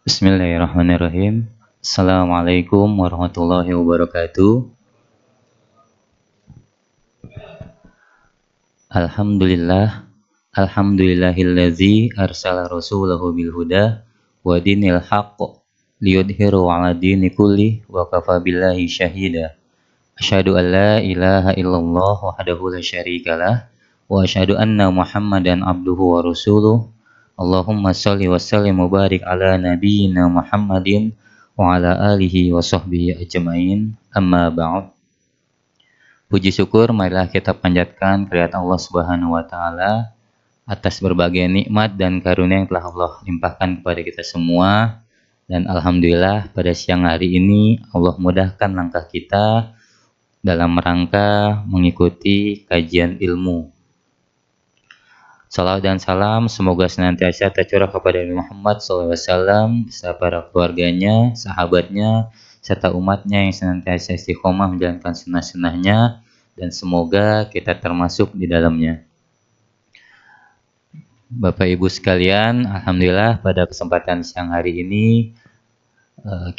Bismillahirrahmanirrahim. Assalamualaikum warahmatullahi wabarakatuh. Alhamdulillah. Alhamdulillahillazi arsala rasulahu bil huda wa dinil haqq liyudhiru 'ala dini kulli wa kafa billahi syahida. Asyhadu an la ilaha illallah wahdahu la syarikalah wa asyhadu anna Muhammadan abduhu wa rasuluh. Allahumma shalli wa sallim wa barik ala nabiyyina Muhammadin wa ala alihi wa sahbihi ajmain. Amma ba'd. Puji syukur marilah kita panjatkan kehadirat Allah Subhanahu wa taala atas berbagai nikmat dan karunia yang telah Allah limpahkan kepada kita semua. Dan alhamdulillah pada siang hari ini Allah mudahkan langkah kita dalam rangka mengikuti kajian ilmu. Salawat dan salam semoga senantiasa tercurah kepada Nabi Muhammad SAW beserta para keluarganya, sahabatnya, serta umatnya yang senantiasa istiqomah menjalankan sunnah-sunnahnya, dan semoga kita termasuk di dalamnya. Bapak Ibu sekalian, alhamdulillah pada kesempatan siang hari ini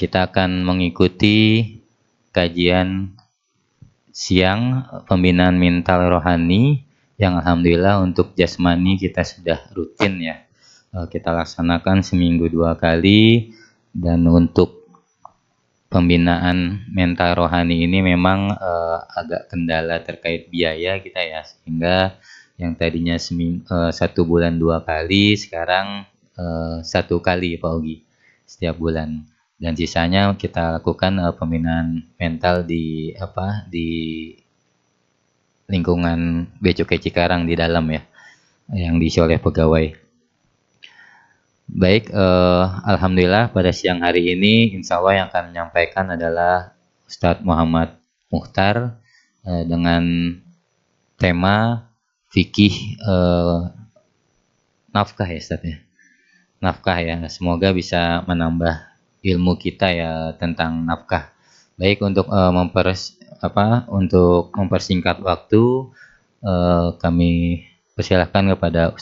kita akan mengikuti kajian siang pembinaan mental rohani yang alhamdulillah untuk jasmani kita sudah rutin ya. Kita laksanakan seminggu 2 kali, dan untuk pembinaan mental rohani ini memang agak kendala terkait biaya kita ya, sehingga yang tadinya 1 bulan 2 kali sekarang 1 kali Pak Ogi setiap bulan, dan sisanya kita lakukan pembinaan mental di lingkungan Becukai Cikarang di dalam ya, yang diisi oleh pegawai. Baik, alhamdulillah pada siang hari ini insya Allah yang akan menyampaikan adalah Ustadz Muhammad Mukhtar dengan tema fikih nafkah ya Ustadz ya. Nafkah ya, semoga bisa menambah ilmu kita ya tentang nafkah. Baik, untuk untuk mempersingkat waktu, kami persilahkan kepada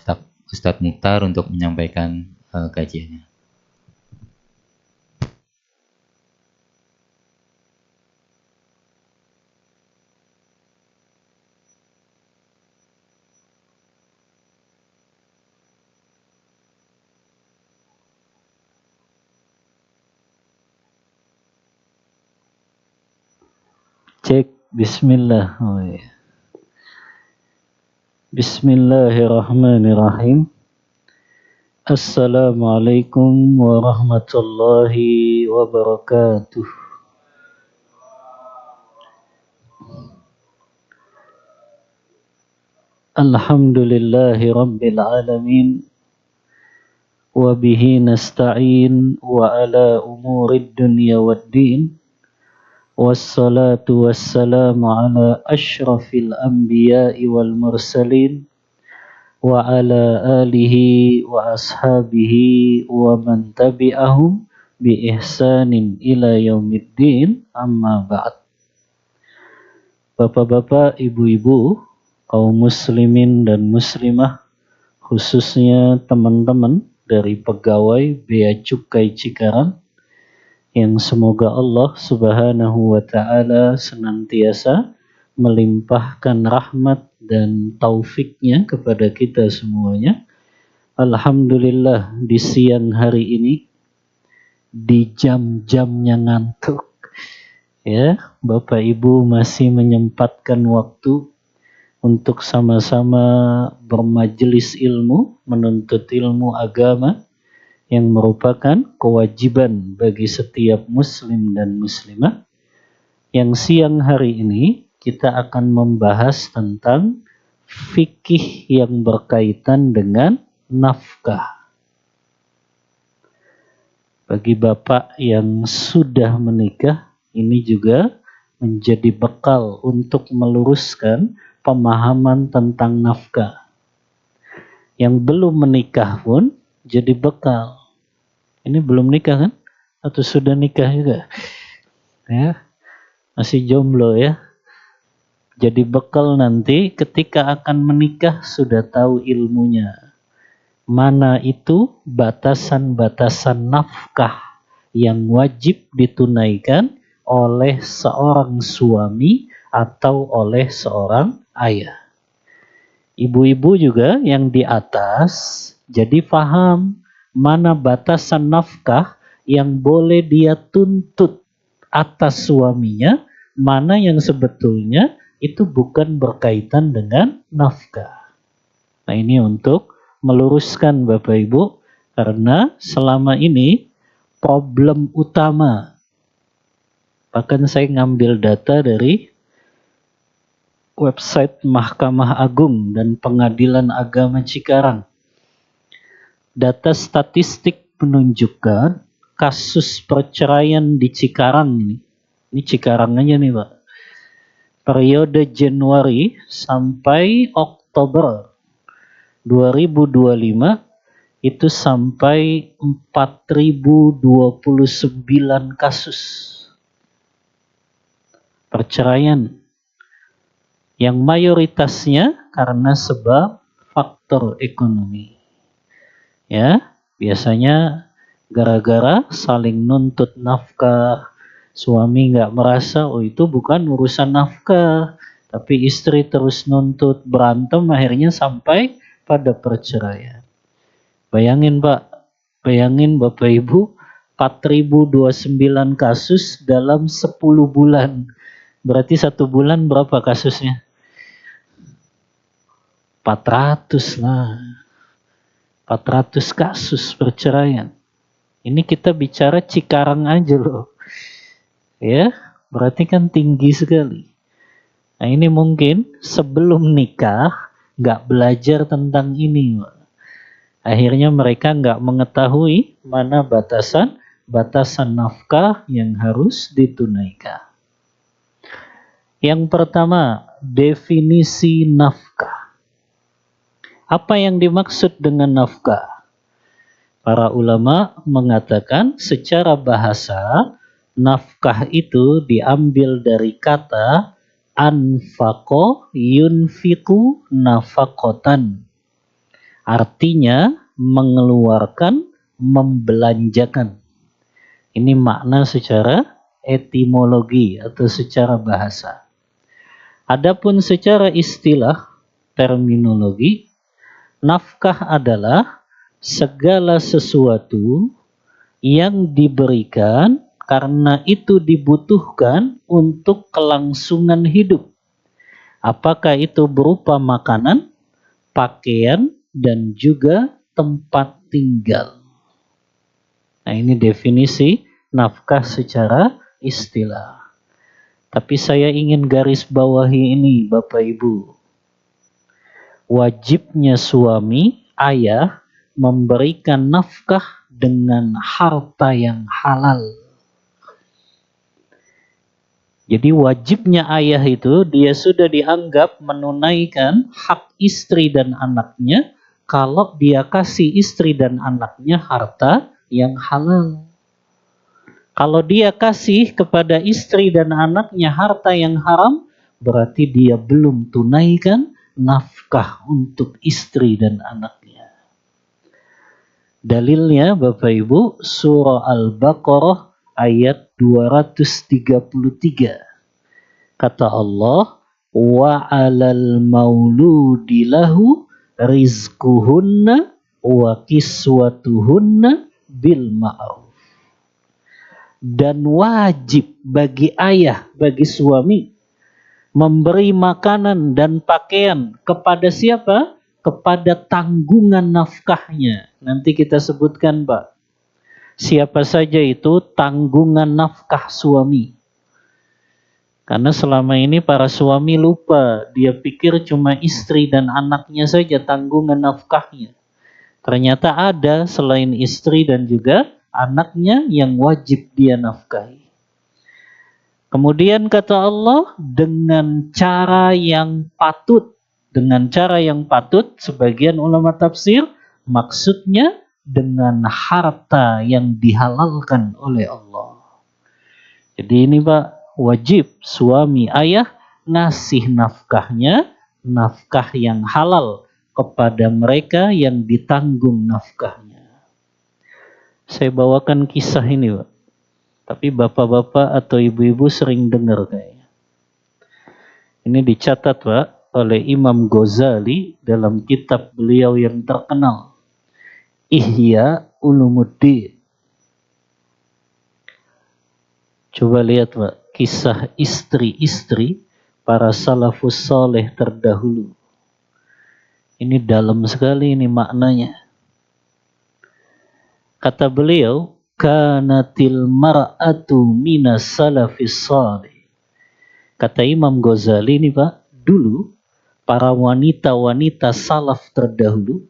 Ustadz Mukhtar untuk menyampaikan kajiannya. Cek, bismillah. Oh, ya. Bismillahirrahmanirrahim. Assalamualaikum warahmatullahi wabarakatuh. Alhamdulillahi rabbil alamin. Wabihi nasta'in wa ala umurid dunya waddin. Wassalatu wassalamu ala ashrafil anbiya'i wal mursalin wa ala alihi wa ashabihi wa man tabi'ahum bi ihsanin ila yaumiddin, amma ba'd. Bapak-bapak, ibu-ibu, kaum muslimin dan muslimah, khususnya teman-teman dari pegawai Bea Cukai Cikarang, yang semoga Allah Subhanahu wa ta'ala senantiasa melimpahkan rahmat dan taufiknya kepada kita semuanya. Alhamdulillah di siang hari ini, di jam-jamnya ngantuk, ya, Bapak Ibu masih menyempatkan waktu untuk sama-sama bermajelis ilmu, menuntut ilmu agama, yang merupakan kewajiban bagi setiap muslim dan muslimah. Yang siang hari ini kita akan membahas tentang fikih yang berkaitan dengan nafkah. Bagi bapak yang sudah menikah, ini juga menjadi bekal untuk meluruskan pemahaman tentang nafkah. Yang belum menikah pun jadi bekal. Ini belum nikah kan? Atau sudah nikah juga? Ya, masih jomblo ya. Jadi bekal nanti ketika akan menikah sudah tahu ilmunya. mana itu batasan-batasan nafkah yang wajib ditunaikan oleh seorang suami atau oleh seorang ayah. Ibu-ibu juga yang di atas jadi faham mana batasan nafkah yang boleh dia tuntut atas suaminya, mana yang sebetulnya itu bukan berkaitan dengan nafkah. Nah, ini untuk meluruskan Bapak Ibu, karena selama ini problem utama, bahkan saya ngambil data dari website Mahkamah Agung dan Pengadilan Agama Cikarang. Data statistik menunjukkan kasus perceraian di Cikarang ini Cikarang aja nih Pak, periode Januari sampai Oktober 2025 itu sampai 4.029 kasus perceraian, yang mayoritasnya karena sebab faktor ekonomi. Ya, biasanya gara-gara saling nuntut nafkah, suami nggak merasa, oh itu bukan urusan nafkah, tapi istri terus nuntut, berantem akhirnya sampai pada perceraian. Bayangin Bapak Ibu, 4.029 kasus dalam 10 bulan. Berarti 1 bulan berapa kasusnya? 400 lah. 400 kasus perceraian. Ini kita bicara Cikarang aja loh. Ya, berarti kan tinggi sekali. Nah, ini mungkin sebelum nikah nggak belajar tentang ini. Akhirnya mereka nggak mengetahui mana batasan nafkah yang harus ditunaikan. Yang pertama, definisi nafkah. Apa yang dimaksud dengan nafkah? Para ulama mengatakan secara bahasa, nafkah itu diambil dari kata anfaqo yunfiqu nafakotan. Artinya mengeluarkan, membelanjakan. Ini makna secara etimologi atau secara bahasa. Adapun secara istilah, terminologi, nafkah adalah segala sesuatu yang diberikan karena itu dibutuhkan untuk kelangsungan hidup. Apakah itu berupa makanan, pakaian, dan juga tempat tinggal. Nah, ini definisi nafkah secara istilah. Tapi saya ingin garis bawahi ini, Bapak Ibu. Wajibnya suami, ayah, memberikan nafkah dengan harta yang halal. Jadi wajibnya ayah itu, dia sudah dianggap menunaikan hak istri dan anaknya kalau dia kasih istri dan anaknya harta yang halal. Kalau dia kasih kepada istri dan anaknya harta yang haram, berarti dia belum tunaikan nafkah untuk istri dan anaknya. Dalilnya Bapak Ibu, surah Al-Baqarah ayat 233. Kata Allah, wa 'alal mauludi lahu rizquhunna wa kiswatuhunna bil ma'ruf. Dan wajib bagi ayah, bagi suami, memberi makanan dan pakaian kepada siapa? Kepada tanggungan nafkahnya. Nanti kita sebutkan, Pak. Siapa saja itu tanggungan nafkah suami. Karena selama ini para suami lupa, dia pikir cuma istri dan anaknya saja tanggungan nafkahnya. Ternyata ada selain istri dan juga anaknya yang wajib dia nafkahi. Kemudian kata Allah, dengan cara yang patut. Dengan cara yang patut, sebagian ulama tafsir, maksudnya dengan harta yang dihalalkan oleh Allah. Jadi ini Pak, wajib suami ayah ngasih nafkahnya, nafkah yang halal kepada mereka yang ditanggung nafkahnya. Saya bawakan kisah ini, Pak. Tapi bapak-bapak atau ibu-ibu sering dengar kayaknya. Ini dicatat, Pak, oleh Imam Ghazali dalam kitab beliau yang terkenal, Ihya Ulumuddin. Coba lihat, Pak, kisah istri-istri para salafus saleh terdahulu. Ini dalam sekali ini maknanya. Kata beliau, kanatil mar'atu minas salafis salih. Kata Imam Ghazali ini, Pak, dulu para wanita-wanita salaf terdahulu,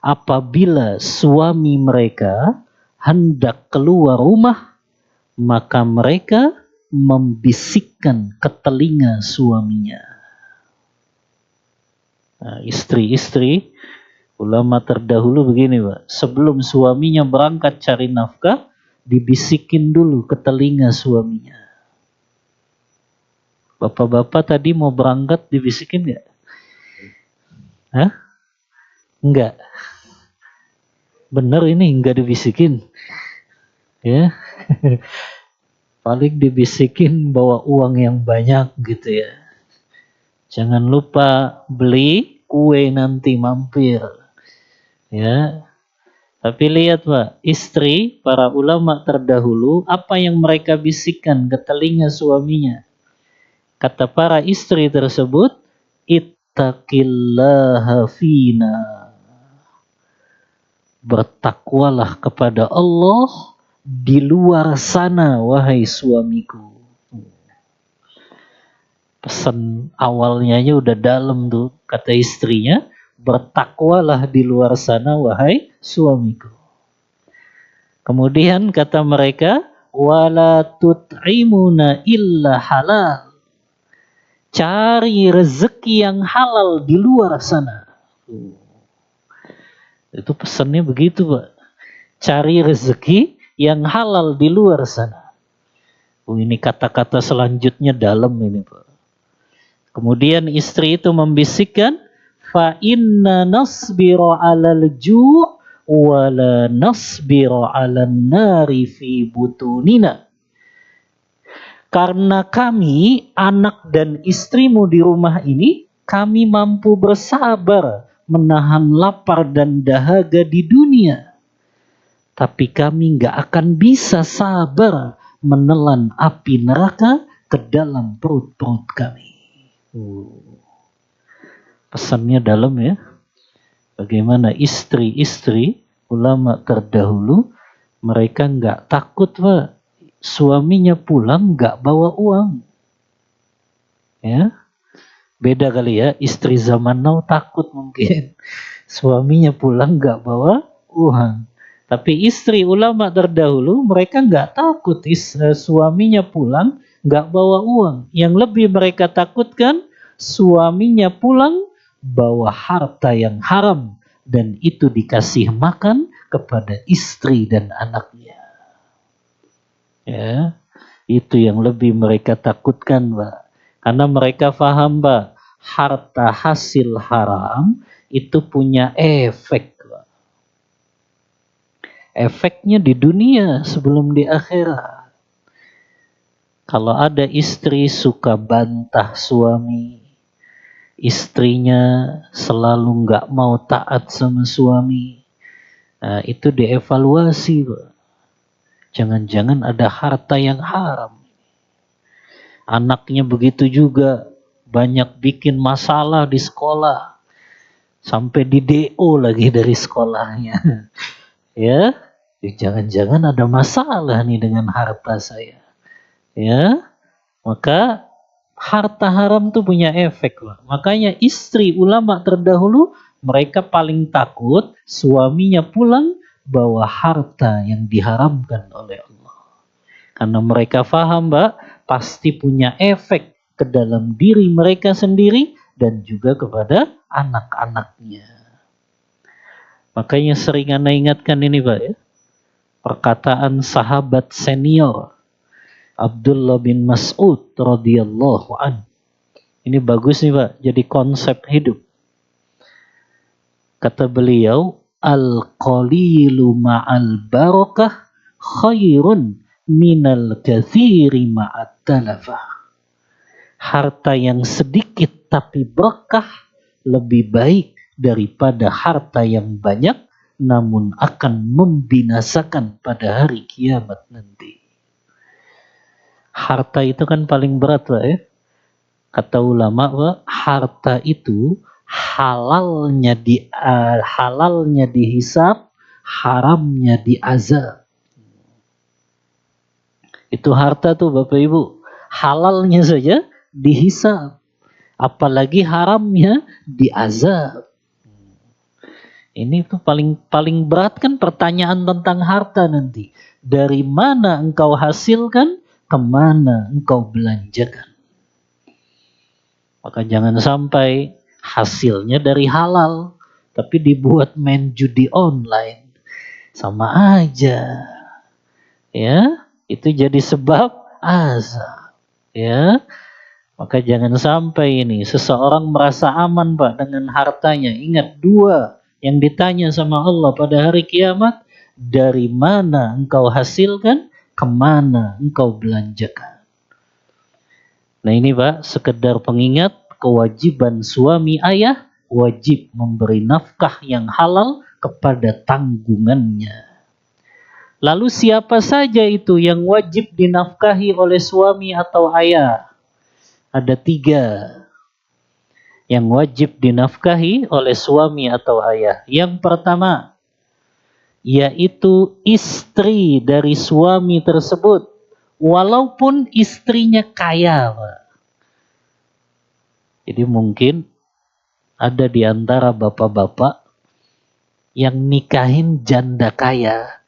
apabila suami mereka hendak keluar rumah, maka mereka membisikkan ke telinga suaminya. Nah, istri-istri ulama terdahulu begini, Pak. Sebelum suaminya berangkat cari nafkah, dibisikin dulu ke telinga suaminya. Bapak-bapak tadi mau berangkat dibisikin nggak? Hah? Enggak. Bener ini enggak dibisikin. Ya. Paling dibisikin bawa uang yang banyak gitu ya. Jangan lupa beli kue nanti mampir. Ya. Tapi lihat, Pak, istri para ulama terdahulu, apa yang mereka bisikkan ke telinga suaminya? Kata para istri tersebut, ittaqillaha fina. Bertakwalah kepada Allah di luar sana, wahai suamiku. Pesan awalnya aja udah dalam tuh, kata istrinya, bertakwalah di luar sana, wahai suamiku. Kemudian kata mereka, wala tut'imuna illa halal. Cari rezeki yang halal di luar sana. Itu pesannya begitu, Pak. Cari rezeki yang halal di luar sana. Ini kata-kata selanjutnya dalam ini, Pak. Kemudian istri itu membisikkan, fa inna nasbiru 'alal ju' wa la nasbiru 'alan nari fi butunina. Karena kami, anak dan istrimu di rumah ini, kami mampu bersabar menahan lapar dan dahaga di dunia. Tapi kami nggak akan bisa sabar menelan api neraka ke dalam perut-perut kami. Pesannya dalam ya. Bagaimana istri-istri ulama terdahulu, mereka nggak takut, Pak. Suaminya pulang nggak bawa uang. Ya. Beda kali ya, istri zaman now takut mungkin. Suaminya pulang nggak bawa uang. Tapi istri ulama terdahulu, mereka nggak takut suaminya pulang nggak bawa uang. Yang lebih mereka takutkan, suaminya pulang bawa harta yang haram. Dan itu dikasih makan kepada istri dan anaknya. Ya, itu yang lebih mereka takutkan, Pak. Karena mereka paham, Pak, harta hasil haram itu punya efek, Pak. Efeknya di dunia sebelum di akhirat. Kalau ada istri suka bantah suami, istrinya selalu nggak mau taat sama suami, nah, itu dievaluasi, Pak. Jangan-jangan ada harta yang haram. Anaknya begitu juga, banyak bikin masalah di sekolah, sampai di DO lagi dari sekolahnya. Ya, jangan-jangan ada masalah nih dengan harta saya. Ya, maka harta haram tuh punya efek, Pak. Makanya istri ulama terdahulu, mereka paling takut suaminya pulang bawa harta yang diharamkan oleh Allah. Karena mereka paham, Mbak, pasti punya efek ke dalam diri mereka sendiri dan juga kepada anak-anaknya. Makanya sering Anda ingatkan ini, Pak, ya. Perkataan sahabat senior Abdullah bin Mas'ud radhiyallahu an. Ini bagus nih, Pak, jadi konsep hidup. Kata beliau, al-qalilu ma'al barakah khairun minal katsiri ma'at talafah. Harta yang sedikit tapi berkah lebih baik daripada harta yang banyak namun akan membinasakan pada hari kiamat nanti. Harta itu kan paling berat, Pak, ya. Kata ulama, Pak, harta itu halalnya dihisab, haramnya diazab. Itu harta tuh Bapak Ibu, halalnya saja dihisab, apalagi haramnya diazab. Ini tuh paling berat kan pertanyaan tentang harta nanti. Dari mana engkau hasilkan, kemana engkau belanjakan. Maka jangan sampai hasilnya dari halal, tapi dibuat main judi online. Sama aja. Ya, itu jadi sebab azab. Ya, maka jangan sampai ini seseorang merasa aman, Pak, dengan hartanya. Ingat dua yang ditanya sama Allah pada hari kiamat, dari mana engkau hasilkan, kemana engkau belanjakan. Nah ini Pak, sekedar pengingat kewajiban suami ayah wajib memberi nafkah yang halal kepada tanggungannya. Lalu siapa saja itu yang wajib dinafkahi oleh suami atau ayah? Ada 3 yang wajib dinafkahi oleh suami atau ayah. Yang pertama, yaitu istri dari suami tersebut, walaupun istrinya kaya, Pak. Jadi mungkin ada di antara bapak-bapak yang nikahin janda kaya.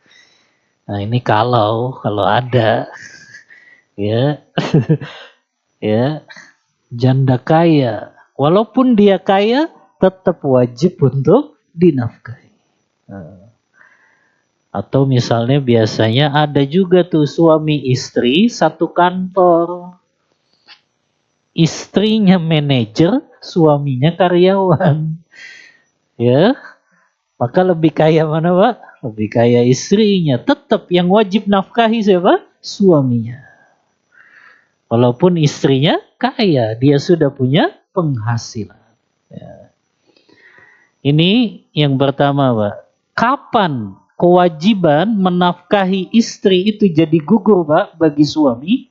Nah ini kalau ada, ya, ya, janda kaya, walaupun dia kaya, tetap wajib untuk dinafkahi. Atau misalnya biasanya ada juga tuh suami istri satu kantor. Istrinya manajer, suaminya karyawan. Ya, maka lebih kaya mana, Pak? Lebih kaya istrinya. Tetap yang wajib nafkahi siapa? Suaminya. Walaupun istrinya kaya, dia sudah punya penghasilan. Ya. Ini yang pertama, Pak. Kapan kewajiban menafkahi istri itu jadi gugur, Pak, bagi suami?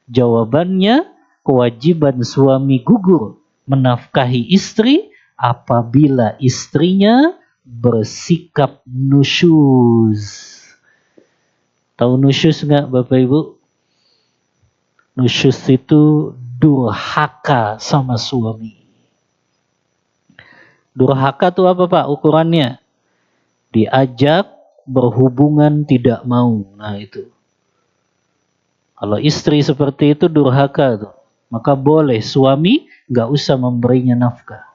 Jawabannya, kewajiban suami gugur menafkahi istri apabila istrinya bersikap nusyuz. Tahu nusyuz nggak Bapak Ibu? Nusyuz itu durhaka sama suami. Durhaka itu apa Pak ukurannya? Diajak berhubungan tidak mau. Nah itu. Kalau istri seperti itu durhaka tuh, maka boleh suami nggak usah memberinya nafkah.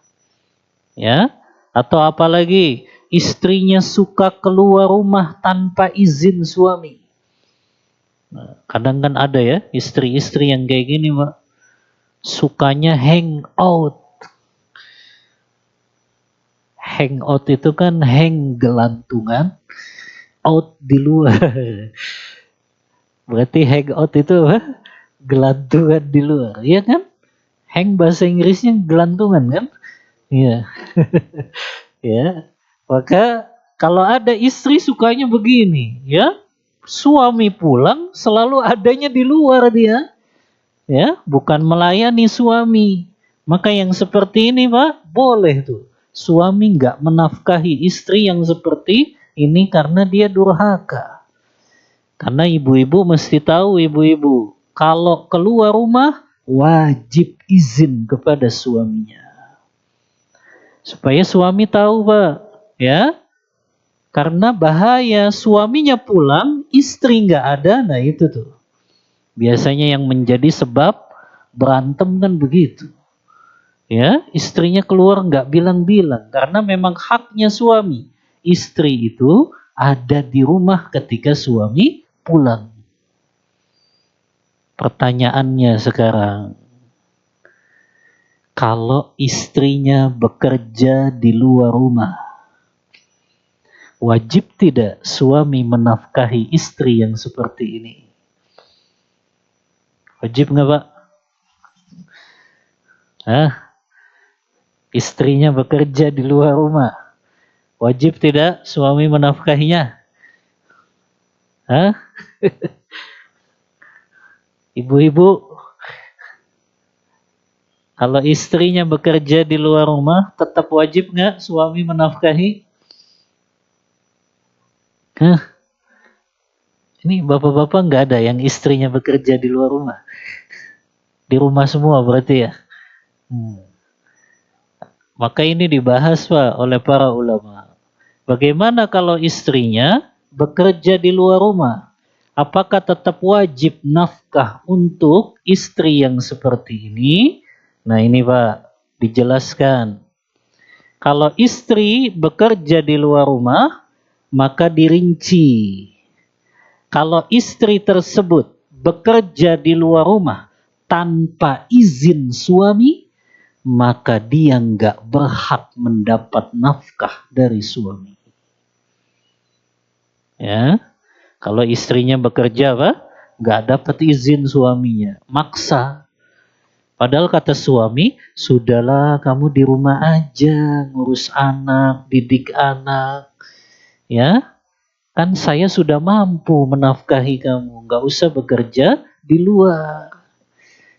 Ya, atau apalagi istrinya suka keluar rumah tanpa izin suami. Nah, kadang kan ada ya istri-istri yang kayak gini, Pak. Sukanya hang out. Hang out itu kan hang gelantungan, out di luar. Berarti hang out itu apa? Gelantungan di luar, ya kan? Hang bahasa Inggrisnya gelantungan kan? Iya. Ya. Maka kalau ada istri sukanya begini, ya. Suami pulang selalu adanya di luar dia. Ya, bukan melayani suami. Maka yang seperti ini, Pak, boleh tuh. Suami nggak menafkahi istri yang seperti ini karena dia durhaka. Karena ibu-ibu mesti tahu, ibu-ibu, kalau keluar rumah wajib izin kepada suaminya. Supaya suami tahu, Pak, ya. Karena bahaya suaminya pulang, istri nggak ada, nah itu tuh. Biasanya yang menjadi sebab berantem kan begitu. Ya, istrinya keluar nggak bilang-bilang karena memang haknya suami. Istri itu ada di rumah ketika suami pulang. Pertanyaannya sekarang, kalau istrinya bekerja di luar rumah, Wajib tidak suami menafkahi istri yang seperti ini? Wajib nggak, Pak? Hah? Istrinya bekerja di luar rumah. Wajib tidak suami menafkahinya? Hah? Ibu-ibu, kalau istrinya bekerja di luar rumah, tetap wajib nggak suami menafkahi? Hah? Ini bapak-bapak nggak ada yang istrinya bekerja di luar rumah? Di rumah semua berarti ya? Maka ini dibahas, Pak, oleh para ulama. Bagaimana kalau istrinya bekerja di luar rumah? Apakah tetap wajib nafkah untuk istri yang seperti ini? Nah ini, Pak, dijelaskan. Kalau istri bekerja di luar rumah, maka dirinci. Kalau istri tersebut bekerja di luar rumah tanpa izin suami, maka dia nggak berhak mendapat nafkah dari suami. Ya, kalau istrinya bekerja, Pak, nggak dapat izin suaminya, maksa. Padahal kata suami, sudahlah kamu di rumah aja, ngurus anak, didik anak, ya. Kan saya sudah mampu menafkahi kamu, nggak usah bekerja di luar.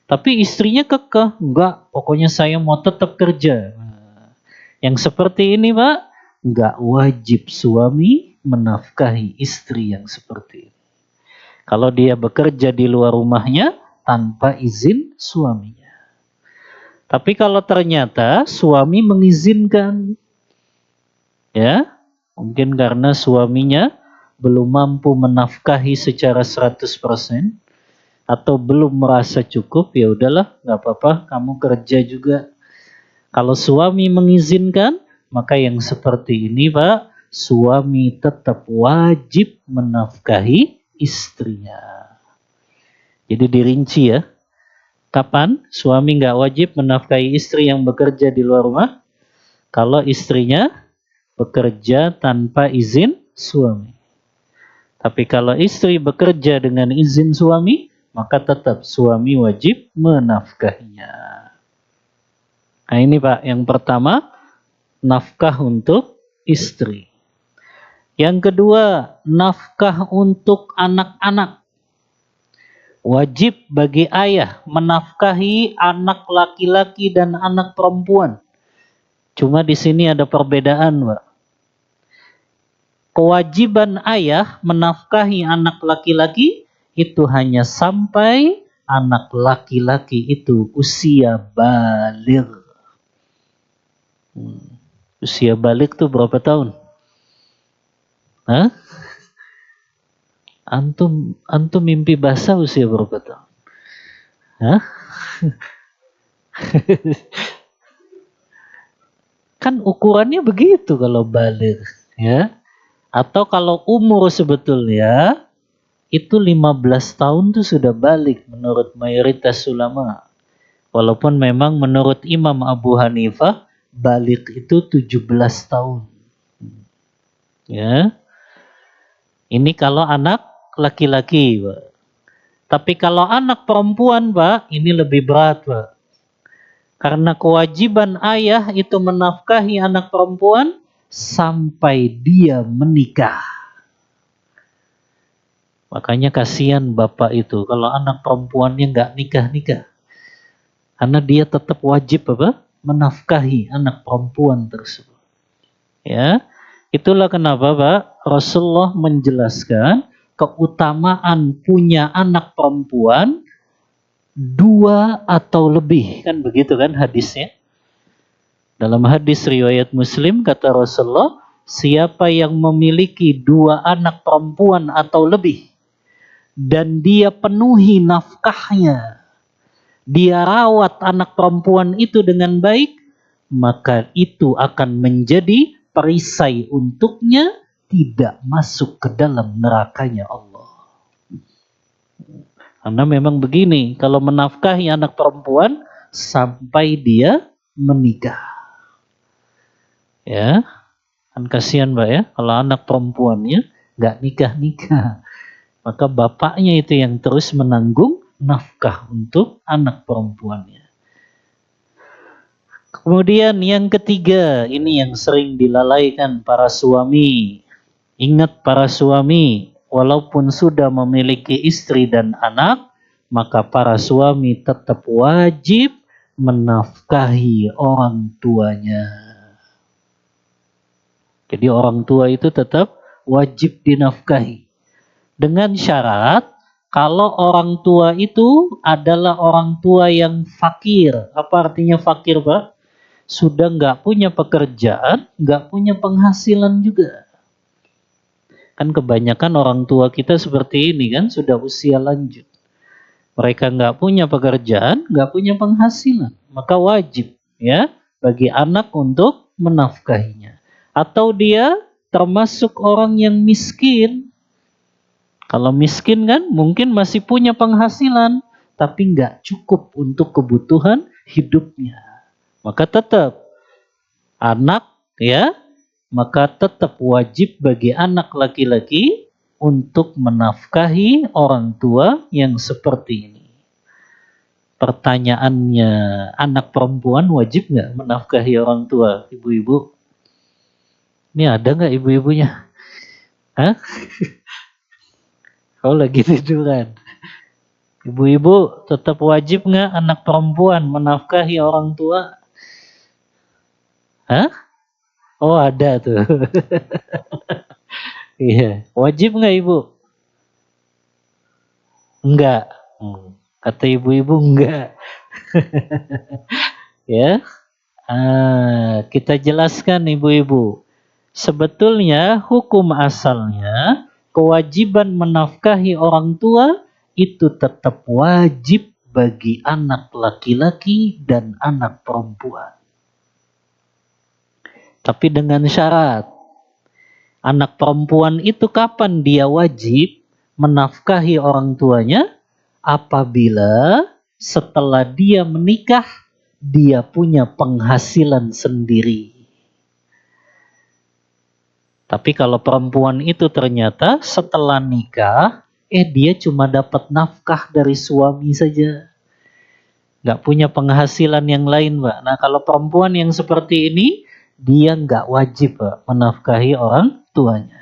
Tapi istrinya kekeh, enggak, pokoknya saya mau tetap kerja. Nah, yang seperti ini, Pak, enggak wajib suami menafkahi istri yang seperti ini. Kalau dia bekerja di luar rumahnya tanpa izin suaminya. Tapi kalau ternyata suami mengizinkan, ya, mungkin karena suaminya belum mampu menafkahi secara 100%, atau belum merasa cukup, ya udahlah, nggak apa-apa, kamu kerja juga. Kalau suami mengizinkan, maka yang seperti ini, Pak, suami tetap wajib menafkahi istrinya. Jadi dirinci ya, kapan suami nggak wajib menafkahi istri yang bekerja di luar rumah? Kalau istrinya bekerja tanpa izin suami. Tapi kalau istri bekerja dengan izin suami, maka tetap suami wajib menafkahinya. Nah ini, Pak, yang pertama, nafkah untuk istri. Yang kedua, nafkah untuk anak-anak. Wajib bagi ayah menafkahi anak laki-laki dan anak perempuan. Cuma di sini ada perbedaan, Pak. Kewajiban ayah menafkahi anak laki-laki itu hanya sampai anak laki-laki itu usia baligh. Usia baligh tuh berapa tahun? Hah? Antum mimpi basah usia berapa tahun? Hah? Kan ukurannya begitu kalau baligh, ya. Atau kalau umur sebetulnya itu 15 tahun tuh sudah balik menurut mayoritas ulama. Walaupun memang menurut Imam Abu Hanifah balik itu 17 tahun. Ya. Ini kalau anak laki-laki, Pak. Tapi kalau anak perempuan, Pak, ini lebih berat, Pak. Karena kewajiban ayah itu menafkahi anak perempuan sampai dia menikah. Makanya kasihan bapak itu kalau anak perempuannya nggak nikah-nikah. Karena dia tetap wajib apa? Menafkahi anak perempuan tersebut. Ya, itulah kenapa, Pak, Rasulullah menjelaskan keutamaan punya anak perempuan 2 atau lebih, kan begitu kan hadisnya? Dalam hadis riwayat Muslim kata Rasulullah, siapa yang memiliki 2 anak perempuan atau lebih dan dia penuhi nafkahnya, dia rawat anak perempuan itu dengan baik, maka itu akan menjadi perisai untuknya tidak masuk ke dalam nerakanya Allah. Karena memang begini, kalau menafkahi anak perempuan sampai dia menikah. Ya. Kan kasihan Mbak ya, kalau anak perempuannya nggak nikah-nikah. Maka bapaknya itu yang terus menanggung nafkah untuk anak perempuannya. Kemudian yang ketiga, ini yang sering dilalaikan para suami. Ingat para suami, walaupun sudah memiliki istri dan anak, maka para suami tetap wajib menafkahi orang tuanya. Jadi orang tua itu tetap wajib dinafkahi. Dengan syarat, kalau orang tua itu adalah orang tua yang fakir. Apa artinya fakir, Pak? Sudah nggak punya pekerjaan, nggak punya penghasilan juga. Kan kebanyakan orang tua kita seperti ini kan, sudah usia lanjut. Mereka nggak punya pekerjaan, nggak punya penghasilan. Maka wajib ya bagi anak untuk menafkahinya. Atau dia termasuk orang yang miskin. Kalau miskin kan mungkin masih punya penghasilan, tapi nggak cukup untuk kebutuhan hidupnya. Maka tetap anak ya, maka tetap wajib bagi anak laki-laki untuk menafkahi orang tua yang seperti ini. Pertanyaannya, anak perempuan wajib nggak menafkahi orang tua, ibu-ibu? Ini ada nggak ibu-ibunya? Hah? Kau lagi tiduran. Ibu-ibu tetap wajib nggak anak perempuan menafkahi orang tua? Hah? Oh ada tuh. Iya. Wajib nggak ibu? Enggak. Kata ibu-ibu enggak. Ya. Kita jelaskan ibu-ibu. Sebetulnya hukum asalnya kewajiban menafkahi orang tua itu tetap wajib bagi anak laki-laki dan anak perempuan. Tapi dengan syarat. Anak perempuan itu kapan dia wajib menafkahi orang tuanya? Apabila setelah dia menikah, dia punya penghasilan sendiri. Tapi kalau perempuan itu ternyata setelah nikah, dia cuma dapat nafkah dari suami saja. Nggak punya penghasilan yang lain, Mbak. Nah, kalau perempuan yang seperti ini, dia nggak wajib, Mbak, menafkahi orang tuanya.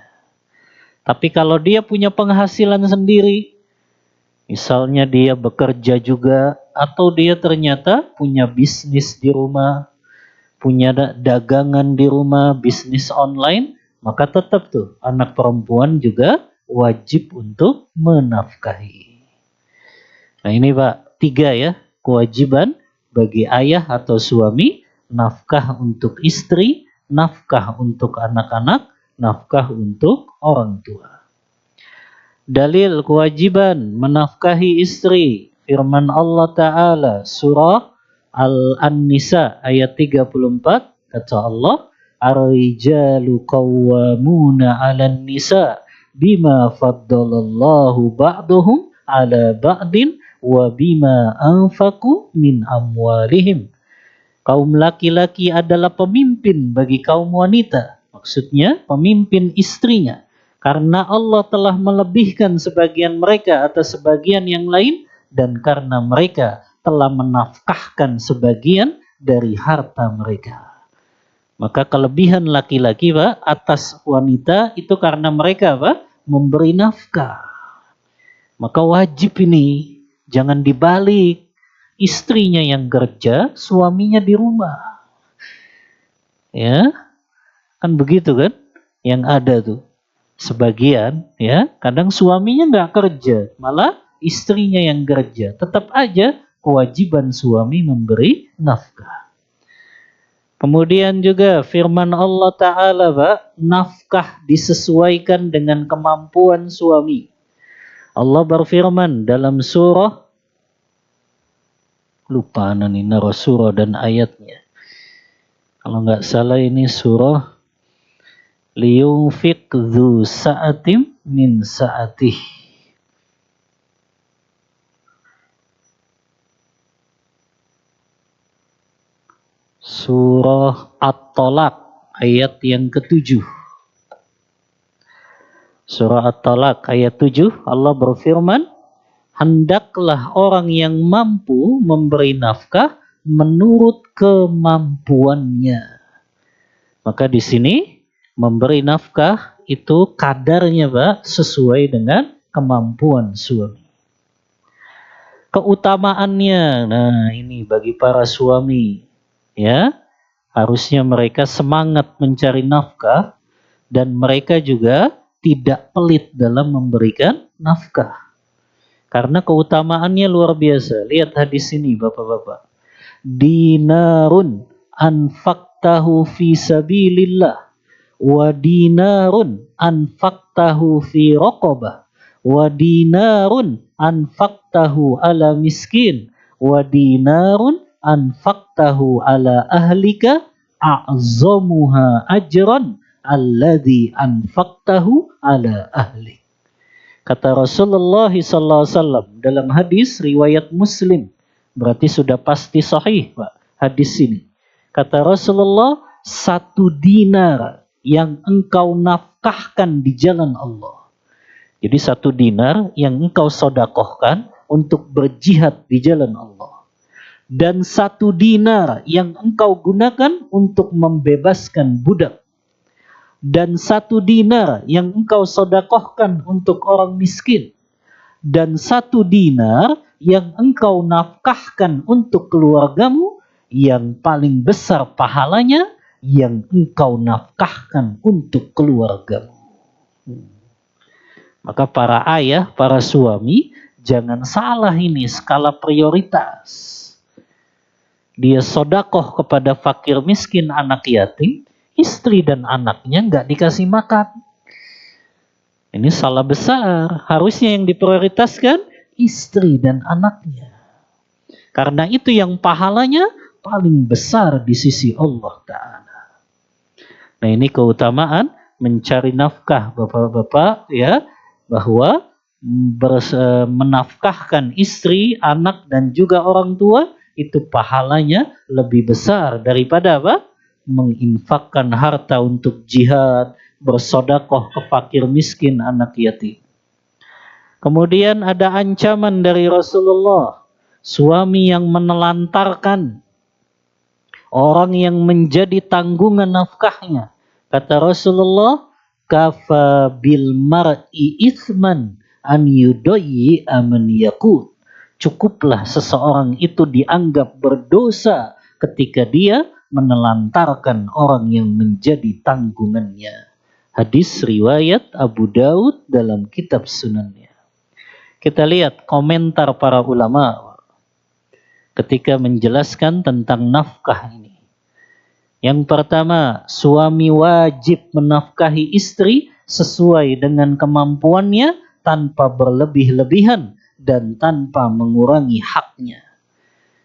Tapi kalau dia punya penghasilan sendiri, misalnya dia bekerja juga, atau dia ternyata punya bisnis di rumah, punya dagangan di rumah, bisnis online, maka tetap tuh anak perempuan juga wajib untuk menafkahi. Nah ini Pak, 3 ya, kewajiban bagi ayah atau suami, nafkah untuk istri, nafkah untuk anak-anak, nafkah untuk orang tua. Dalil kewajiban menafkahi istri, firman Allah Ta'ala, surah Al-An-Nisa ayat 34, kata Allah, Ar-rijalu qawwamuna 'alan nisa bima faddalallahu ba'dahum 'ala ba'din wa bima anfaqu min amwalihim. Kaum laki-laki adalah pemimpin bagi kaum wanita. Maksudnya pemimpin istrinya. Karena Allah telah melebihkan sebagian mereka atas sebagian yang lain. Dan karena mereka telah menafkahkan sebagian dari harta mereka. Maka kelebihan laki-laki Pak atas wanita itu karena mereka Pak memberi nafkah. Maka wajib ini jangan dibalik. Istrinya yang kerja, suaminya di rumah. Ya, kan begitu kan? Yang ada tuh. Sebagian ya, kadang suaminya nggak kerja, malah istrinya yang kerja. Tetap aja kewajiban suami memberi nafkah. Kemudian juga firman Allah Ta'ala, Pak, nafkah disesuaikan dengan kemampuan suami. Allah berfirman dalam surah, lupa nih naruh surah dan ayatnya. Kalau nggak salah ini surah liyunfiq dzu sa'atim min sa'atih. Surah At-Tolak ayat yang ke-7. Surah At-Talaq ayat 7, Allah berfirman, hendaklah orang yang mampu memberi nafkah menurut kemampuannya. Maka di sini memberi nafkah itu kadarnya, Pak, sesuai dengan kemampuan suami. Keutamaannya, nah ini bagi para suami, ya, harusnya mereka semangat mencari nafkah dan mereka juga tidak pelit dalam memberikan nafkah. Karena keutamaannya luar biasa. Lihat hadis ini, Bapak-bapak. Dinarun anfaqtahu fi sabilillah wa dinarun anfaqtahu fi raqabah wa dinarun anfaqtahu ala miskin wa dinarun anfaqtahu ala ahlika a'zamuha ajran alladhi anfaqtahu ala ahli. Kata Rasulullah SAW dalam hadis riwayat Muslim, berarti sudah pasti sahih, Pak, hadis ini. Kata Rasulullah, 1 dinar yang engkau nafkahkan di jalan Allah. Jadi 1 dinar yang engkau sodakohkan untuk berjihad di jalan Allah. Dan 1 dinar yang engkau gunakan untuk membebaskan budak. Dan 1 dinar yang engkau sodakohkan untuk orang miskin. Dan 1 dinar yang engkau nafkahkan untuk keluargamu, yang paling besar pahalanya yang engkau nafkahkan untuk keluargamu. Maka para ayah, para suami, jangan salah ini skala prioritas. Dia sodakoh kepada fakir miskin, anak yatim, istri dan anaknya nggak dikasih makan. Ini salah besar. Harusnya yang diprioritaskan istri dan anaknya. Karena itu yang pahalanya paling besar di sisi Allah Ta'ala. Nah, ini keutamaan mencari nafkah, Bapak-bapak, ya, bahwa menafkahkan istri, anak, dan juga orang tua itu pahalanya lebih besar daripada apa? Menginfakkan harta untuk jihad, bersodakoh ke fakir miskin, anak yatim. Kemudian ada ancaman dari Rasulullah, suami yang menelantarkan orang yang menjadi tanggungan nafkahnya. Kata Rasulullah, kafa bil mar'i ithman an yudayyi aman yakut. Cukuplah seseorang itu dianggap berdosa ketika dia menelantarkan orang yang menjadi tanggungannya. Hadis riwayat Abu Daud dalam kitab sunannya. Kita lihat komentar para ulama ketika menjelaskan tentang nafkah ini. Yang pertama, suami wajib menafkahi istri sesuai dengan kemampuannya tanpa berlebih-lebihan dan tanpa mengurangi haknya.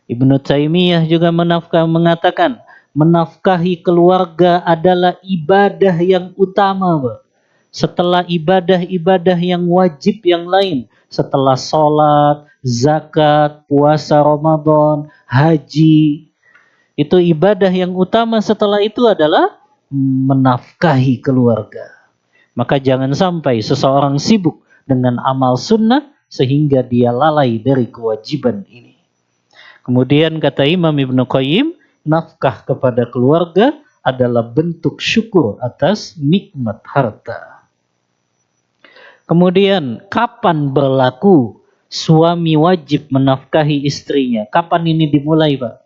Ibnu Taimiyah juga mengatakan, menafkahi keluarga adalah ibadah yang utama, Pak. Setelah ibadah-ibadah yang wajib yang lain, setelah sholat, zakat, puasa Ramadan, haji, itu ibadah yang utama setelah itu adalah menafkahi keluarga. Maka jangan sampai seseorang sibuk dengan amal sunnah sehingga dia lalai dari kewajiban ini. Kemudian kata Imam Ibnu Qayyim, nafkah kepada keluarga adalah bentuk syukur atas nikmat harta. Kemudian kapan berlaku suami wajib menafkahi istrinya? Kapan ini dimulai, Pak?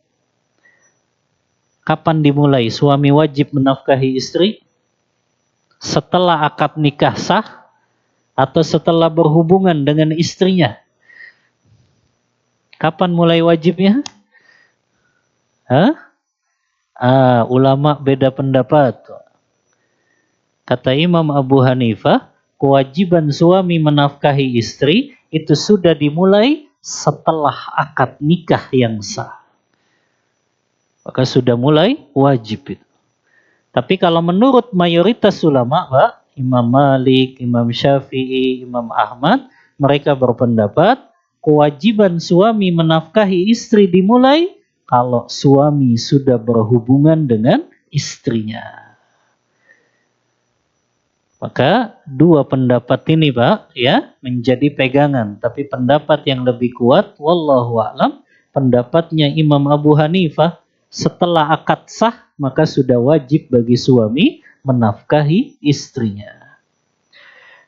Kapan dimulai suami wajib menafkahi istri? Setelah akad nikah sah atau setelah berhubungan dengan istrinya? Kapan mulai wajibnya? Ulama beda pendapat. Kata Imam Abu Hanifah, kewajiban suami menafkahi istri itu sudah dimulai setelah akad nikah yang sah. Maka sudah mulai wajib itu. Tapi kalau menurut mayoritas ulama, Pak, Imam Malik, Imam Syafi'i, Imam Ahmad, mereka berpendapat kewajiban suami menafkahi istri dimulai kalau suami sudah berhubungan dengan istrinya. Maka dua pendapat ini Pak ya menjadi pegangan, tapi pendapat yang lebih kuat wallahu a'lam pendapatnya Imam Abu Hanifah, setelah akad sah maka sudah wajib bagi suami menafkahi istrinya.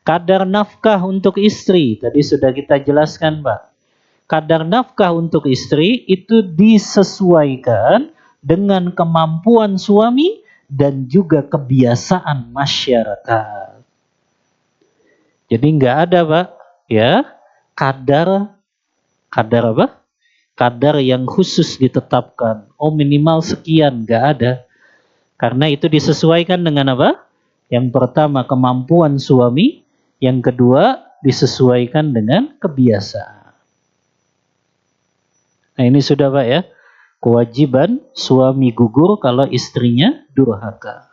Kadar nafkah untuk istri tadi sudah kita jelaskan Pak. Kadar nafkah untuk istri itu disesuaikan dengan kemampuan suami dan juga kebiasaan masyarakat. Jadi nggak ada Pak, ya kadar apa? Kadar yang khusus ditetapkan. Oh minimal sekian, nggak ada. Karena itu disesuaikan dengan apa? Yang pertama kemampuan suami, yang kedua disesuaikan dengan kebiasaan. Nah ini sudah Pak ya, kewajiban suami gugur kalau istrinya durhaka.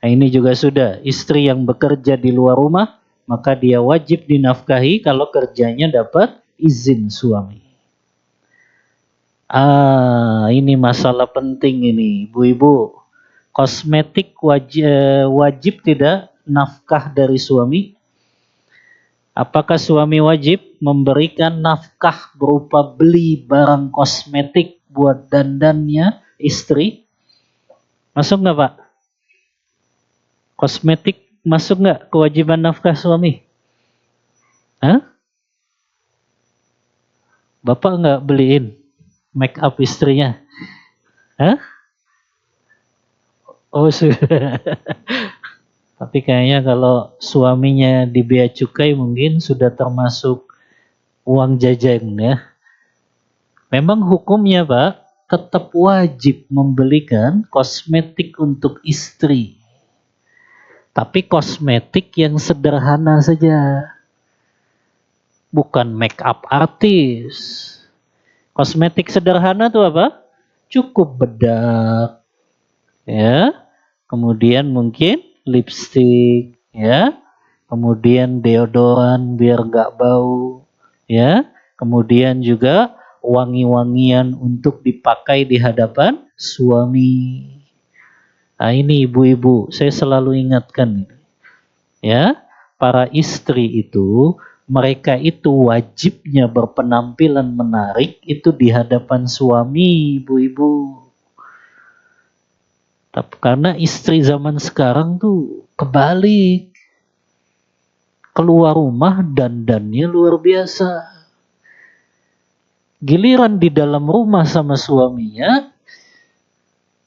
Nah ini juga sudah, istri yang bekerja di luar rumah, maka dia wajib dinafkahi kalau kerjanya dapat izin suami. Ini masalah penting ini, ibu-ibu. Kosmetik wajib tidak nafkah dari suami? Apakah suami wajib memberikan nafkah berupa beli barang kosmetik buat dandannya istri? Masuk nggak Pak? Kosmetik masuk nggak kewajiban nafkah suami? Hah? Bapak nggak beliin make up istrinya? Hah? Oh sudah. Tapi kayaknya kalau suaminya di bea cukai mungkin sudah termasuk uang jajan ya. Memang hukumnya Pak tetap wajib membelikan kosmetik untuk istri. Tapi kosmetik yang sederhana saja. Bukan make up artis. Kosmetik sederhana itu apa? Cukup bedak, ya. Kemudian mungkin lipstick, ya. Kemudian deodoran biar nggak bau, ya. Kemudian juga wangi-wangian untuk dipakai di hadapan suami. Nah ini ibu-ibu, saya selalu ingatkan, ya, para istri itu mereka itu wajibnya berpenampilan menarik itu di hadapan suami, ibu-ibu. Tapi karena istri zaman sekarang tuh kebalik. Keluar rumah dandannya luar biasa. Giliran di dalam rumah sama suaminya,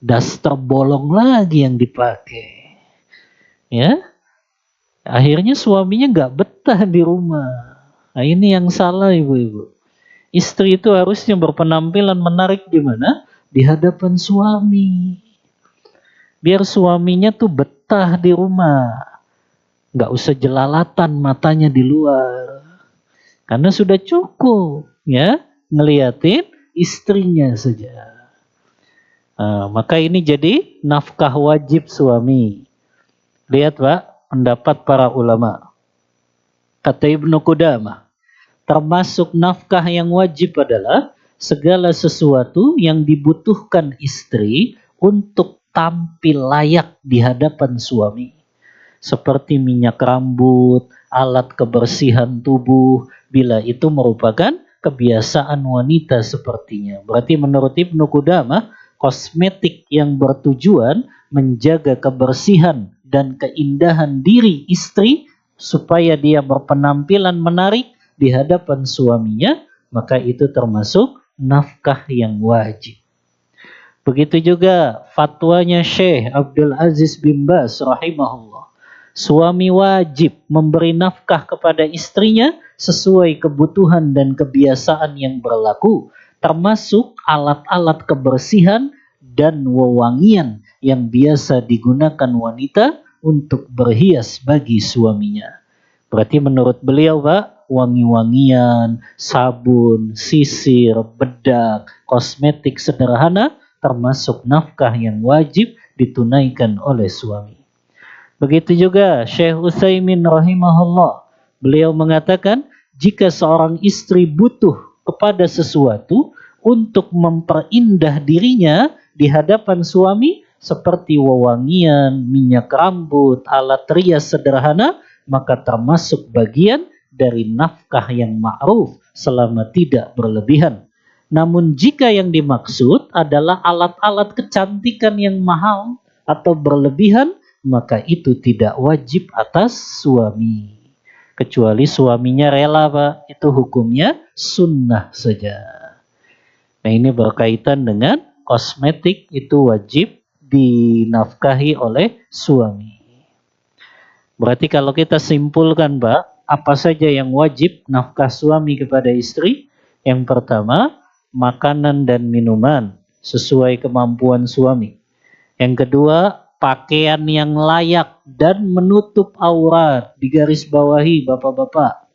daster bolong lagi yang dipakai. Ya, akhirnya suaminya nggak betah di rumah. Nah ini yang salah ibu-ibu. Istri itu harusnya berpenampilan menarik di mana? Di hadapan suami. Biar suaminya tuh betah di rumah. Nggak usah jelalatan matanya di luar. Karena sudah cukup ya ngeliatin istrinya saja. Maka ini jadi nafkah wajib suami. Lihat Pak, pendapat para ulama. Kata Ibnu Qudamah, termasuk nafkah yang wajib adalah segala sesuatu yang dibutuhkan istri untuk tampil layak di hadapan suami. Seperti minyak rambut, alat kebersihan tubuh, bila itu merupakan kebiasaan wanita sepertinya. Berarti menurut Ibnu Qudamah, kosmetik yang bertujuan menjaga kebersihan dan keindahan diri istri supaya dia berpenampilan menarik di hadapan suaminya, maka itu termasuk nafkah yang wajib. Begitu juga fatwanya Syekh Abdul Aziz bin Baz rahimahullah. Suami wajib memberi nafkah kepada istrinya sesuai kebutuhan dan kebiasaan yang berlaku, termasuk alat-alat kebersihan dan wewangian yang biasa digunakan wanita untuk berhias bagi suaminya. Berarti menurut beliau Pak, wangi-wangian, sabun, sisir, bedak, kosmetik sederhana termasuk nafkah yang wajib ditunaikan oleh suami. Begitu juga Syekh Utsaimin rahimahullah. Beliau mengatakan, jika seorang istri butuh kepada sesuatu untuk memperindah dirinya di hadapan suami, seperti wewangian, minyak rambut, alat rias sederhana, maka termasuk bagian dari nafkah yang ma'ruf selama tidak berlebihan. Namun jika yang dimaksud adalah alat-alat kecantikan yang mahal atau berlebihan, maka itu tidak wajib atas suami. Kecuali suaminya rela, Pak, itu hukumnya sunnah saja. Nah, ini berkaitan dengan kosmetik, itu wajib dinafkahi oleh suami. Berarti kalau kita simpulkan, Pak, apa saja yang wajib nafkah suami kepada istri? Yang pertama, makanan dan minuman sesuai kemampuan suami. Yang kedua, pakaian yang layak dan menutup aurat. Digaris bawahi, Bapak-bapak.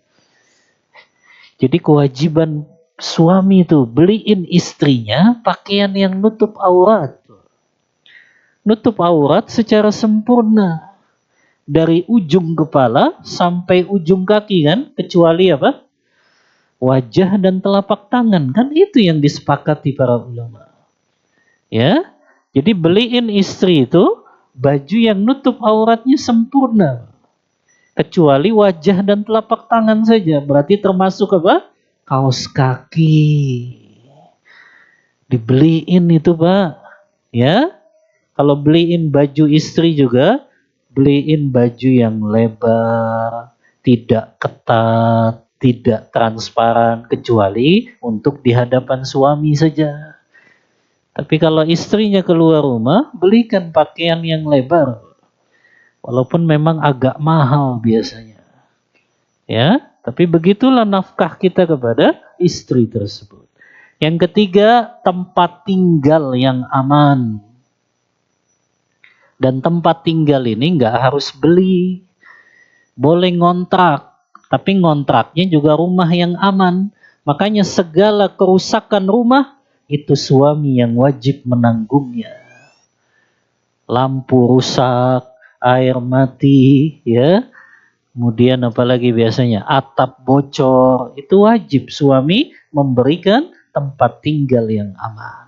Jadi kewajiban suami itu beliin istrinya pakaian yang nutup aurat. Nutup aurat secara sempurna. Dari ujung kepala sampai ujung kaki kan, kecuali apa? Wajah dan telapak tangan, kan itu yang disepakati para ulama. Ya. Jadi beliin istri itu baju yang nutup auratnya sempurna. Kecuali wajah dan telapak tangan saja, berarti termasuk apa? Kaos kaki. Dibeliin itu, Pak. Ya. Kalau beliin baju istri juga, beliin baju yang lebar, tidak ketat, tidak transparan, kecuali untuk di hadapan suami saja. Tapi kalau istrinya keluar rumah, belikan pakaian yang lebar. Walaupun memang agak mahal biasanya. Ya, tapi begitulah nafkah kita kepada istri tersebut. Yang ketiga, tempat tinggal yang aman. Dan tempat tinggal ini nggak harus beli, boleh ngontrak, tapi ngontraknya juga rumah yang aman. Makanya segala kerusakan rumah itu suami yang wajib menanggungnya. Lampu rusak, air mati, ya. Kemudian apalagi biasanya atap bocor, itu wajib suami memberikan tempat tinggal yang aman.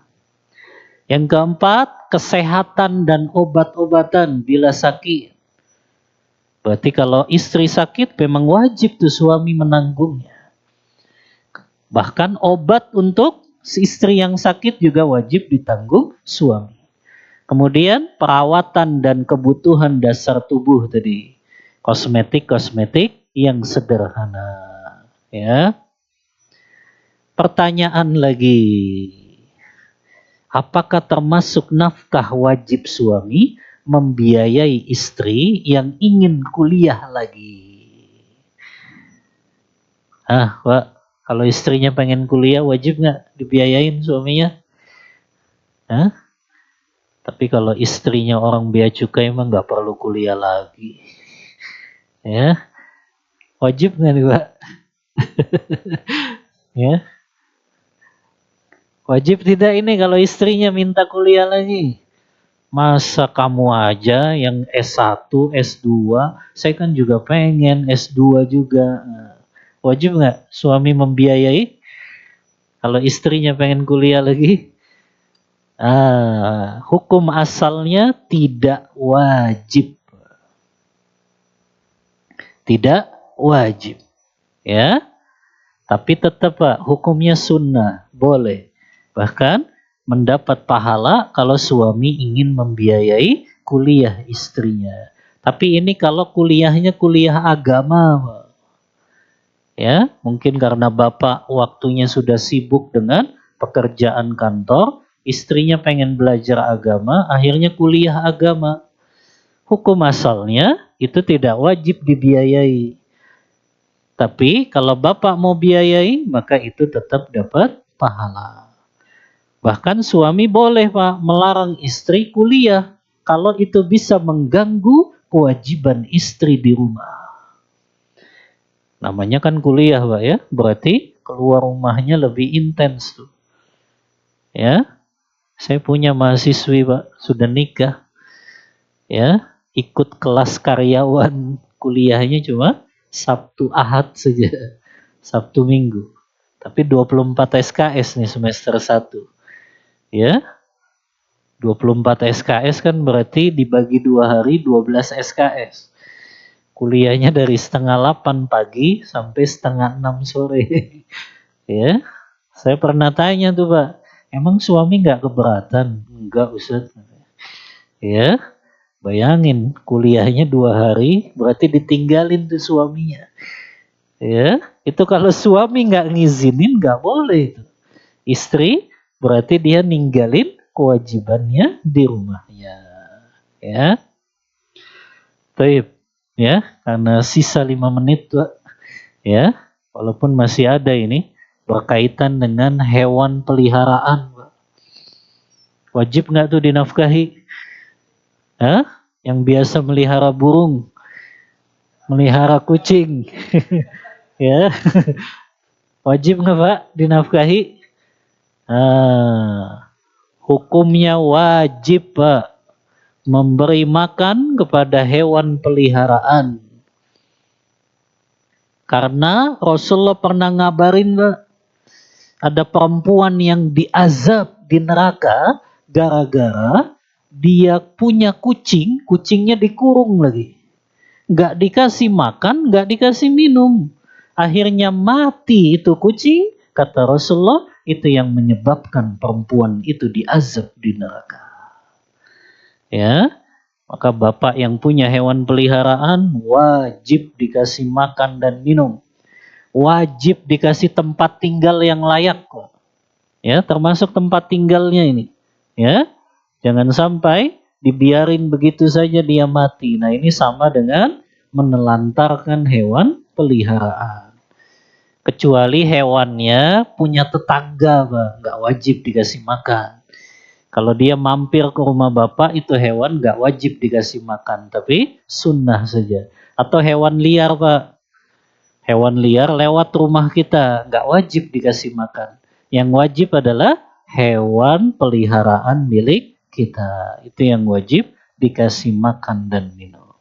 Yang keempat, kesehatan dan obat-obatan bila sakit. Berarti kalau istri sakit memang wajib tuh suami menanggungnya. Bahkan obat untuk si istri yang sakit juga wajib ditanggung suami. Kemudian perawatan dan kebutuhan dasar tubuh tadi. Kosmetik-kosmetik yang sederhana. Ya. Pertanyaan lagi. Apakah termasuk nafkah wajib suami membiayai istri yang ingin kuliah lagi? Pak, kalau istrinya pengen kuliah wajib nggak dibiayain suaminya? Tapi kalau istrinya orang bea cukai emang nggak perlu kuliah lagi. Ya, wajib nggak nih, Pak? Ya, wajib tidak ini kalau istrinya minta kuliah lagi? Masa kamu aja yang S1, S2, saya kan juga pengen S2 juga. Wajib nggak suami membiayai? Kalau istrinya pengen kuliah lagi? Hukum asalnya tidak wajib. Tidak wajib. Ya. Tapi tetap, Pak, hukumnya sunnah, boleh. Bahkan mendapat pahala kalau suami ingin membiayai kuliah istrinya. Tapi ini kalau kuliahnya kuliah agama, Pak. Ya, mungkin karena bapak waktunya sudah sibuk dengan pekerjaan kantor, istrinya pengen belajar agama, akhirnya kuliah agama. Hukum asalnya itu tidak wajib dibiayai. Tapi kalau bapak mau biayai, maka itu tetap dapat pahala. Bahkan suami boleh, Pak, melarang istri kuliah kalau itu bisa mengganggu kewajiban istri di rumah. Namanya kan kuliah, Pak, ya. Berarti keluar rumahnya lebih intens tuh. Ya. Saya punya mahasiswi, Pak, sudah nikah. Ya, ikut kelas karyawan, kuliahnya cuma Sabtu Ahad saja. Sabtu Minggu. Tapi 24 SKS nih semester 1. Ya. 24 SKS kan berarti dibagi 2 hari 12 SKS. Kuliahnya dari setengah 8 pagi sampai setengah 6 sore. Ya, saya pernah tanya tuh Pak, emang suami nggak keberatan? Enggak Ustaz. Ya, bayangin kuliahnya 2 hari, berarti ditinggalin tuh suaminya. Ya, itu kalau suami nggak ngizinin nggak boleh itu. Istri berarti dia ninggalin kewajibannya di rumahnya. Ya, baik. Ya, karena sisa 5 menit Pak. Ya, walaupun masih ada ini berkaitan dengan hewan peliharaan Pak. Wajib nggak tuh dinafkahi? Hah? Yang biasa melihara burung, melihara kucing, ya, wajib nggak Pak dinafkahi? Hukumnya wajib Pak, memberi makan kepada hewan peliharaan. Karena Rasulullah pernah ngabarin Pak, ada perempuan yang diazab di neraka gara-gara dia punya kucing, kucingnya dikurung lagi. Nggak dikasih makan, nggak dikasih minum. Akhirnya mati itu kucing, kata Rasulullah, itu yang menyebabkan perempuan itu diazab di neraka. Ya, maka bapak yang punya hewan peliharaan wajib dikasih makan dan minum. Wajib dikasih tempat tinggal yang layak kok. Ya, termasuk tempat tinggalnya ini. Ya, jangan sampai dibiarin begitu saja dia mati. Nah, ini sama dengan menelantarkan hewan peliharaan. Kecuali hewannya punya tetangga, Bang, nggak wajib dikasih makan. Kalau dia mampir ke rumah bapak, itu hewan nggak wajib dikasih makan, tapi sunnah saja. Atau hewan liar, Pak. Hewan liar lewat rumah kita, nggak wajib dikasih makan. Yang wajib adalah hewan peliharaan milik kita. Itu yang wajib dikasih makan dan minum.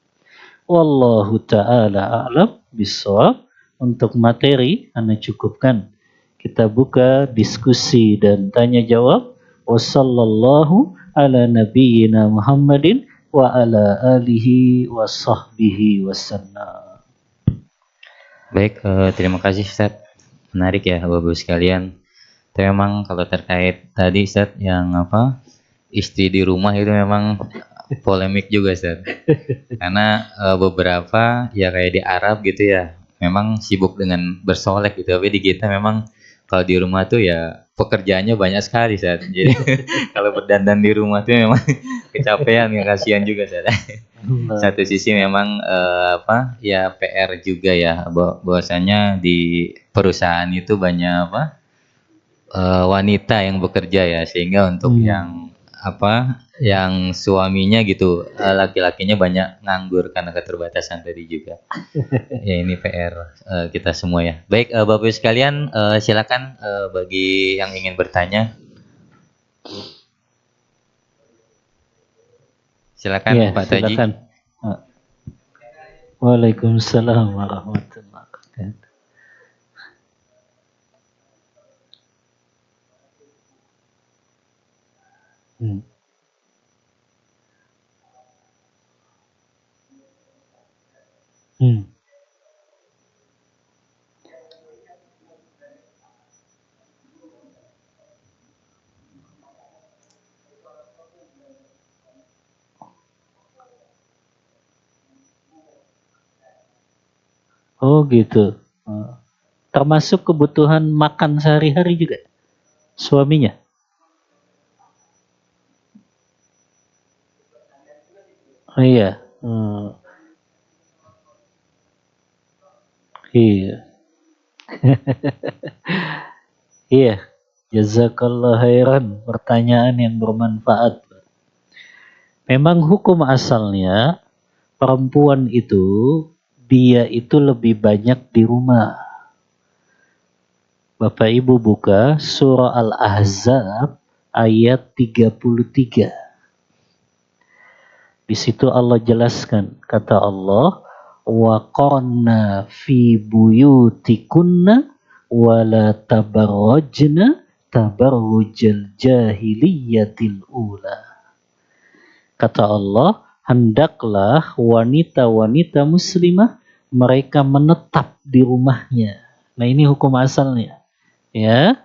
Wallahu ta'ala a'lam bishawab. Untuk materi, Anda cukupkan. Kita buka diskusi dan tanya jawab. Wassallallahu ala nabiyyina Muhammadin wa ala alihi wa sahbihi wasallam. Baik, terima kasih Ustaz. Menarik ya Bapak sekalian. Tapi memang kalau terkait tadi Ustaz yang apa istri di rumah itu memang polemik juga Ustaz. Karena beberapa ya kayak di Arab gitu ya, memang sibuk dengan bersolek gitu. Tapi di kita memang kalau di rumah tuh ya pekerjaannya banyak sekali Ustaz. Jadi kalau berdandan di rumah tuh memang kecapean ya, kasihan juga Ustaz. Satu sisi memang apa ya PR juga ya bahwasanya di perusahaan itu banyak apa wanita yang bekerja ya, sehingga untuk yang apa yang suaminya gitu laki-lakinya banyak nganggur karena keterbatasan tadi juga. Ya ini PR kita semua ya. Baik Bapak sekalian, silakan bagi yang ingin bertanya. Silakan Ya, Pak Taji. silakan. Waalaikumsalam warahmatullahi wabarakatuh. Hmm. Hmm. Oh gitu. Termasuk kebutuhan makan sehari-hari juga suaminya. Oh iya. Iya. Iya. Jazakallah khairan. Pertanyaan yang bermanfaat. Memang hukum asalnya perempuan itu dia itu lebih banyak di rumah. Bapak Ibu buka surah Al-Ahzab ayat 33. Di situ Allah jelaskan, kata Allah, wa qarna fi buyutikunna wa la tabarrajna tabarrujal jahiliyatil ula. Kata Allah, hendaklah wanita-wanita muslimah mereka menetap di rumahnya. Nah, ini hukum asalnya. Ya.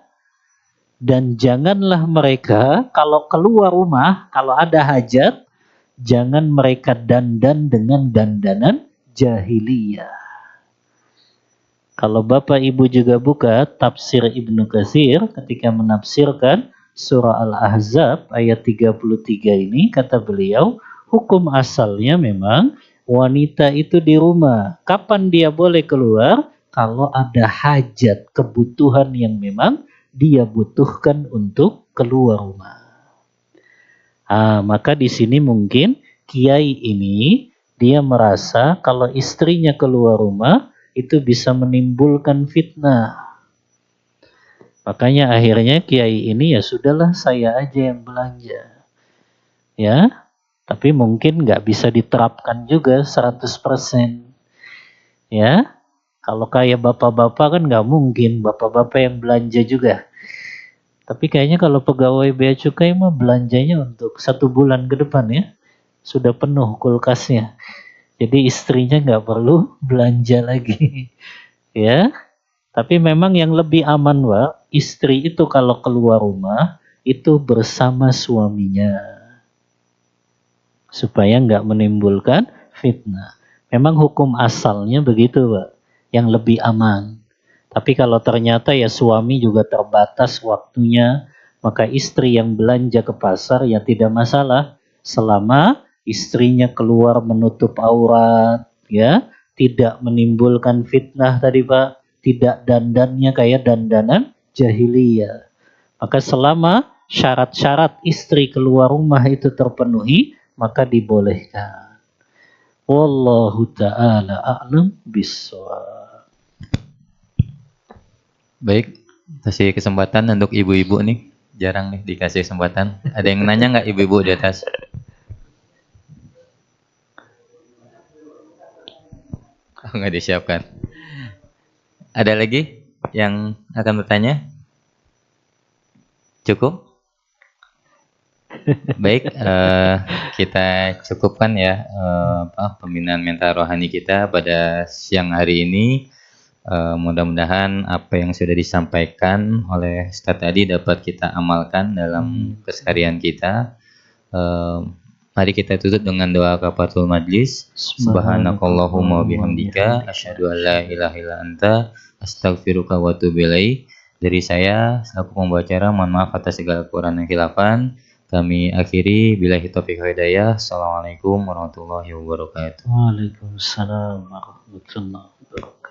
Dan janganlah mereka kalau keluar rumah, kalau ada hajat, jangan mereka dandan dengan dandanan jahiliyah. Kalau Bapak Ibu juga buka tafsir Ibnu Katsir ketika menafsirkan surah Al-Ahzab ayat 33 ini, kata beliau, hukum asalnya memang wanita itu di rumah. Kapan dia boleh keluar? Kalau ada hajat, kebutuhan yang memang dia butuhkan untuk keluar rumah. Maka di sini mungkin kiai ini dia merasa kalau istrinya keluar rumah itu bisa menimbulkan fitnah. Makanya akhirnya kiai ini ya sudahlah saya aja yang belanja. Ya, tapi mungkin nggak bisa diterapkan juga 100%. Ya, kalau kayak bapak-bapak kan nggak mungkin bapak-bapak yang belanja juga. Tapi kayaknya kalau pegawai bea cukai mah belanjanya untuk 1 bulan ke depan ya. Sudah penuh kulkasnya. Jadi istrinya nggak perlu belanja lagi. Ya, tapi memang yang lebih aman, Pak, istri itu kalau keluar rumah itu bersama suaminya supaya nggak menimbulkan fitnah. Memang hukum asalnya begitu, Pak, yang lebih aman. Tapi kalau ternyata ya suami juga terbatas waktunya, maka istri yang belanja ke pasar ya tidak masalah selama istrinya keluar menutup aurat, ya, tidak menimbulkan fitnah tadi, Pak, tidak dandannya kayak dandanan jahiliyah. Maka selama syarat-syarat istri keluar rumah itu terpenuhi, maka dibolehkan. Wallahu ta'ala a'lam bishawab. Baik, kasih kesempatan untuk ibu-ibu nih. Jarang nih dikasih kesempatan. Ada yang nanya nggak ibu-ibu di atas? Oh, nggak disiapkan. Ada lagi yang akan bertanya? Cukup? Baik, kita cukupkan ya pembinaan mental rohani kita pada siang hari ini. Mudah-mudahan apa yang sudah disampaikan oleh Ustaz tadi dapat kita amalkan dalam keseharian kita. Mari kita tutup dengan doa kafaratul majlis. Subhanakallahumma bihamdika asyhadu an la ilaha illa anta astaghfiruka wa atubu ilaik. Dari saya selaku pembawa acara, mohon maaf atas segala kekurangan dan khilafan. Kami akhiri billahi taufiq wal hidayah. Assalamualaikum warahmatullahi wabarakatuh. Waalaikumsalam warahmatullahi wabarakatuh.